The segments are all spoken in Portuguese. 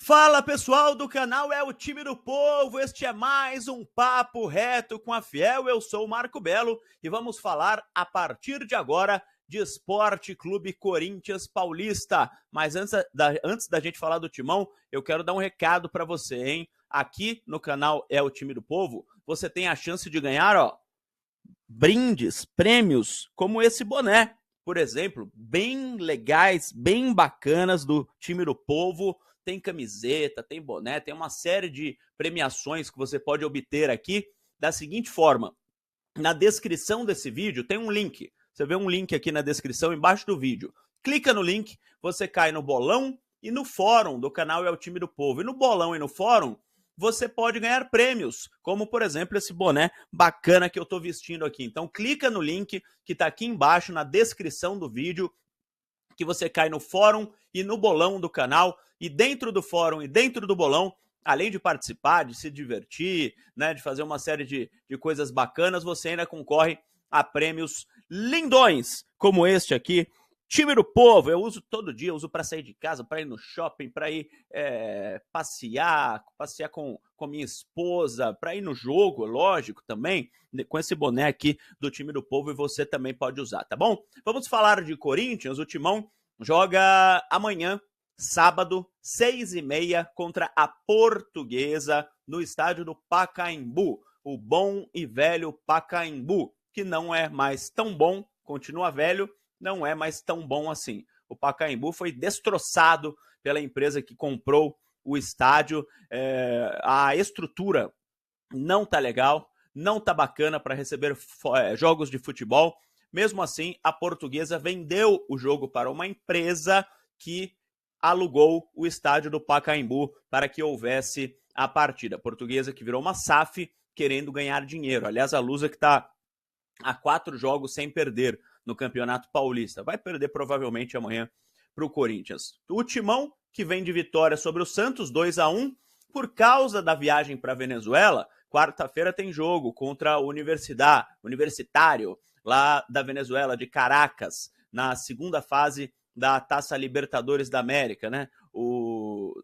Fala pessoal do canal É o Time do Povo, este é mais um Papo Reto com a Fiel, eu sou o Marco Belo e vamos falar a partir de agora de Esporte Clube Corinthians Paulista. Mas antes da gente falar do Timão, eu quero dar um recado para você, hein? Aqui no canal É o Time do Povo, você tem a chance de ganhar, brindes, prêmios, como esse boné, por exemplo, bem legais, bem bacanas do Time do Povo. Tem camiseta, tem boné, tem uma série de premiações que você pode obter aqui da seguinte forma. Na descrição desse vídeo tem um link. Você vê um link aqui na descrição, embaixo do vídeo. Clica no link, você cai no bolão e no fórum do canal É o Time do Povo. E no bolão e no fórum, você pode ganhar prêmios, como, por exemplo, esse boné bacana que eu estou vestindo aqui. Então, clica no link que está aqui embaixo, na descrição do vídeo, que você cai no fórum e no bolão do canal. E dentro do fórum e dentro do bolão, além de participar, de se divertir, né, de fazer uma série de coisas bacanas, você ainda concorre a prêmios lindões, como este aqui, Time do Povo. Eu uso todo dia, eu uso para sair de casa, para ir no shopping, para ir passear com minha esposa, para ir no jogo, lógico, também, com esse boné aqui do Time do Povo, e você também pode usar, tá bom? Vamos falar de Corinthians. O Timão joga amanhã, sábado, 6h30, contra a Portuguesa, no estádio do Pacaembu, o bom e velho Pacaembu, que não é mais tão bom, continua velho, não é mais tão bom assim. O Pacaembu foi destroçado pela empresa que comprou o estádio. A estrutura não tá legal, não tá bacana para receber jogos de futebol. Mesmo assim, a Portuguesa vendeu o jogo para uma empresa que alugou o estádio do Pacaembu para que houvesse a partida. A Portuguesa que virou uma SAF querendo ganhar dinheiro. Aliás, a Lusa que está há 4 jogos sem perder no Campeonato Paulista. Vai perder provavelmente amanhã para o Corinthians. O Timão, que vem de vitória sobre o Santos, 2-1, por causa da viagem para a Venezuela. Quarta-feira tem jogo contra o Universitário, lá da Venezuela, de Caracas, na segunda fase da Taça Libertadores da América, né?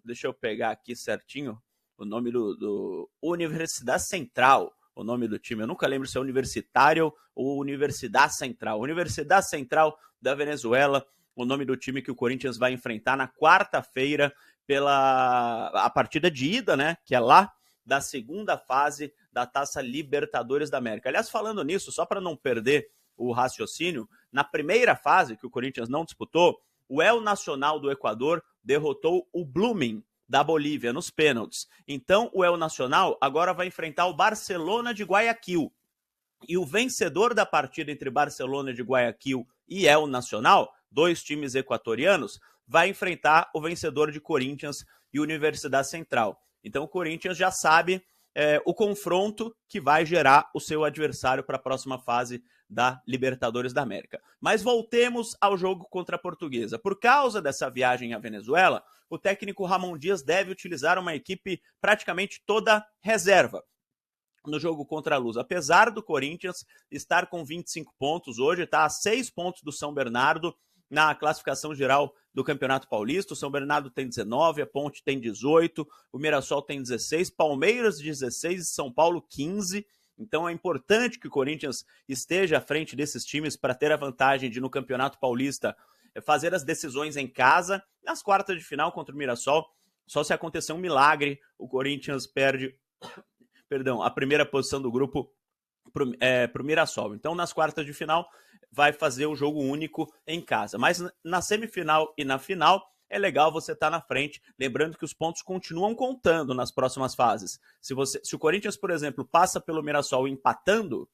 Deixa eu pegar aqui certinho o nome do Universidade Central, o nome do time. Eu nunca lembro se é Universitário ou Universidade Central. Universidade Central da Venezuela, o nome do time que o Corinthians vai enfrentar na quarta-feira a partida de ida, né? Que é lá da segunda fase da Taça Libertadores da América. Aliás, falando nisso, só para não perder o raciocínio, na primeira fase, que o Corinthians não disputou, o El Nacional do Equador derrotou o Blooming da Bolívia nos pênaltis. Então, o El Nacional agora vai enfrentar o Barcelona de Guayaquil. E o vencedor da partida entre Barcelona de Guayaquil e El Nacional, 2 times equatorianos, vai enfrentar o vencedor de Corinthians e Universidade Central. Então, o Corinthians já sabe o confronto que vai gerar o seu adversário para a próxima fase da Libertadores da América. Mas voltemos ao jogo contra a Portuguesa. Por causa dessa viagem à Venezuela, o técnico Ramon Dias deve utilizar uma equipe praticamente toda reserva no jogo contra a Luz. Apesar do Corinthians estar com 25 pontos hoje, está a 6 pontos do São Bernardo na classificação geral do Campeonato Paulista. O São Bernardo tem 19, a Ponte tem 18, o Mirassol tem 16, Palmeiras 16 e São Paulo 15. Então é importante que o Corinthians esteja à frente desses times para ter a vantagem de, no Campeonato Paulista, fazer as decisões em casa. Nas quartas de final contra o Mirassol, só se acontecer um milagre, o Corinthians perde a primeira posição do grupo para o Mirassol. Então, nas quartas de final, vai fazer o jogo único em casa. Mas na semifinal e na final, é legal você estar na frente, lembrando que os pontos continuam contando nas próximas fases. Se o Corinthians, por exemplo, passa pelo Mirassol empatando,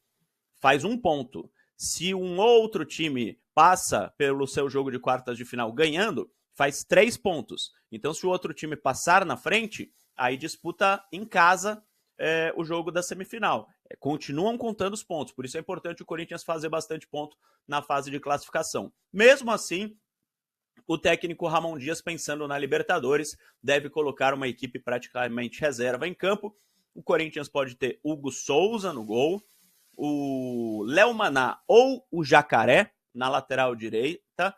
faz 1 ponto. Se um outro time passa pelo seu jogo de quartas de final ganhando, faz 3 pontos. Então, se o outro time passar na frente, aí disputa em casa o jogo da semifinal. Continuam contando os pontos, por isso é importante o Corinthians fazer bastante ponto na fase de classificação. Mesmo assim, o técnico Ramon Dias, pensando na Libertadores, deve colocar uma equipe praticamente reserva em campo. O Corinthians pode ter Hugo Souza no gol, o Léo Maná ou o Jacaré na lateral direita,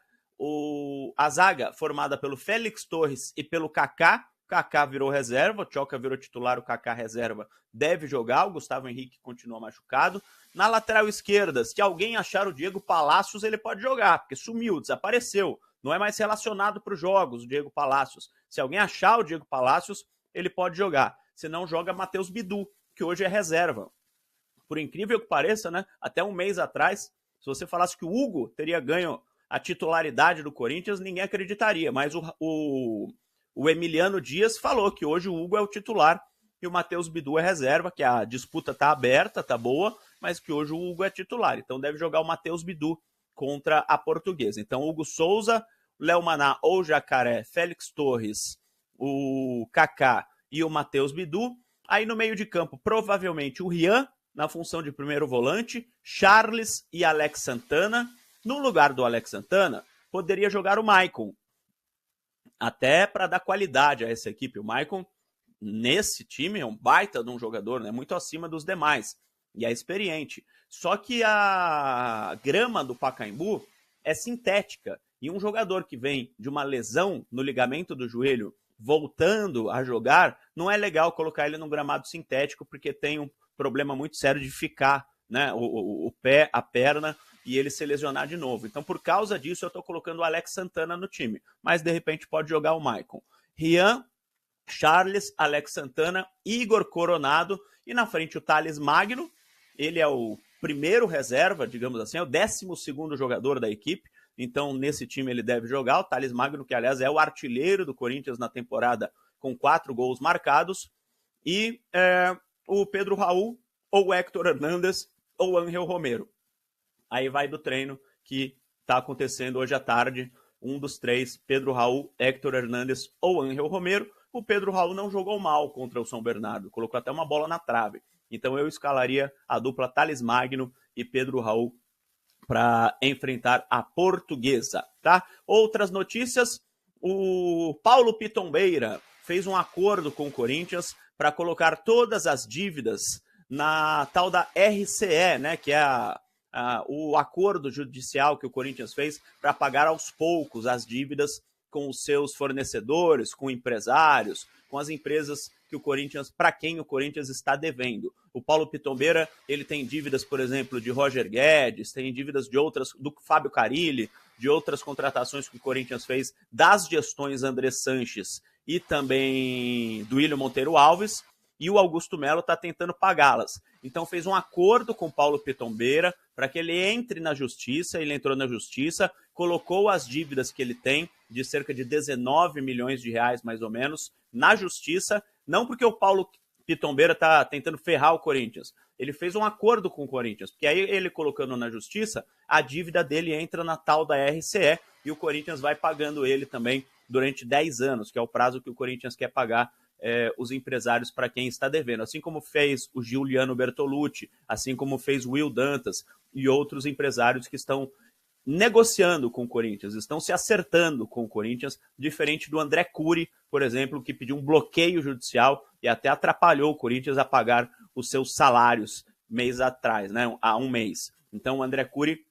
a zaga formada pelo Félix Torres e pelo Kaká Kaká virou reserva, o Tchoka virou titular, o Kaká reserva deve jogar, o Gustavo Henrique continua machucado. Na lateral esquerda, se alguém achar o Diego Palacios, ele pode jogar, porque sumiu, desapareceu. Não é mais relacionado para os jogos, o Diego Palacios. Se alguém achar o Diego Palacios, ele pode jogar. Se não, joga Matheus Bidu, que hoje é reserva. Por incrível que pareça, né? Até um mês atrás, se você falasse que o Hugo teria ganho a titularidade do Corinthians, ninguém acreditaria. Mas o Emiliano Dias falou que hoje o Hugo é o titular e o Matheus Bidu é reserva, que a disputa tá aberta, tá boa, mas que hoje o Hugo é titular. Então deve jogar o Matheus Bidu contra a Portuguesa. Então Hugo Souza, Léo Maná ou Jacaré, Félix Torres, o Kaká e o Matheus Bidu. Aí no meio de campo, provavelmente o Rian, na função de primeiro volante, Charles e Alex Santana. No lugar do Alex Santana, poderia jogar o Maicon, até para dar qualidade a essa equipe. O Maicon, nesse time, é um baita de um jogador, né? Muito acima dos demais, e é experiente. Só que a grama do Pacaembu é sintética, e um jogador que vem de uma lesão no ligamento do joelho, voltando a jogar, não é legal colocar ele num gramado sintético, porque tem um problema muito sério de ficar, né, o pé, a perna, e ele se lesionar de novo. Então, por causa disso, eu estou colocando o Alex Santana no time. Mas, de repente, pode jogar o Maicon. Rian, Charles, Alex Santana, Igor Coronado. E na frente o Thales Magno. Ele é o primeiro reserva, digamos assim, é o 12º jogador da equipe. Então, nesse time ele deve jogar. O Thales Magno, que, aliás, é o artilheiro do Corinthians na temporada, com 4 gols marcados. E o Pedro Raul, ou o Héctor Hernández, ou o Ángel Romero. Aí vai do treino que está acontecendo hoje à tarde. Um dos três, Pedro Raul, Héctor Hernández ou Ángel Romero. O Pedro Raul não jogou mal contra o São Bernardo, colocou até uma bola na trave. Então eu escalaria a dupla Thales Magno e Pedro Raul para enfrentar a Portuguesa, tá? Outras notícias, o Paulo Pitombeira fez um acordo com o Corinthians para colocar todas as dívidas na tal da RCE, né, que é o acordo judicial que o Corinthians fez para pagar aos poucos as dívidas com os seus fornecedores, com empresários, com as empresas que o Corinthians, para quem o Corinthians está devendo. O Paulo Pitombeira, ele tem dívidas, por exemplo, de Roger Guedes, tem dívidas de outras, do Fábio Carilli, de outras contratações que o Corinthians fez das gestões André Sanches e também do William Monteiro Alves, e o Augusto Melo está tentando pagá-las. Então fez um acordo com o Paulo Pitombeira para que ele entre na justiça, ele entrou na justiça, colocou as dívidas que ele tem, de cerca de 19 milhões de reais, mais ou menos, na justiça, não porque o Paulo Pitombeira está tentando ferrar o Corinthians, ele fez um acordo com o Corinthians, porque aí ele colocando na justiça, a dívida dele entra na tal da RCE, e o Corinthians vai pagando ele também durante 10 anos, que é o prazo que o Corinthians quer pagar os empresários para quem está devendo, assim como fez o Giuliano Bertolucci, assim como fez o Will Dantas e outros empresários que estão negociando com o Corinthians, estão se acertando com o Corinthians, diferente do André Cury, por exemplo, que pediu um bloqueio judicial e até atrapalhou o Corinthians a pagar os seus salários mês atrás, né, há um mês. Então o André Cury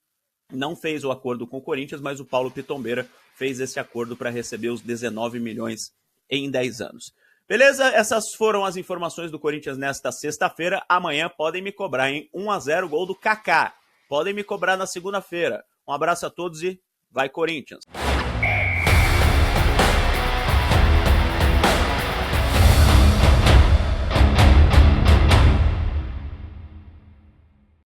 não fez o acordo com o Corinthians, mas o Paulo Pitombeira fez esse acordo para receber os 19 milhões em 10 anos. Beleza? Essas foram as informações do Corinthians nesta sexta-feira. Amanhã podem me cobrar em 1-0 gol do Kaká. Podem me cobrar na segunda-feira. Um abraço a todos e vai Corinthians!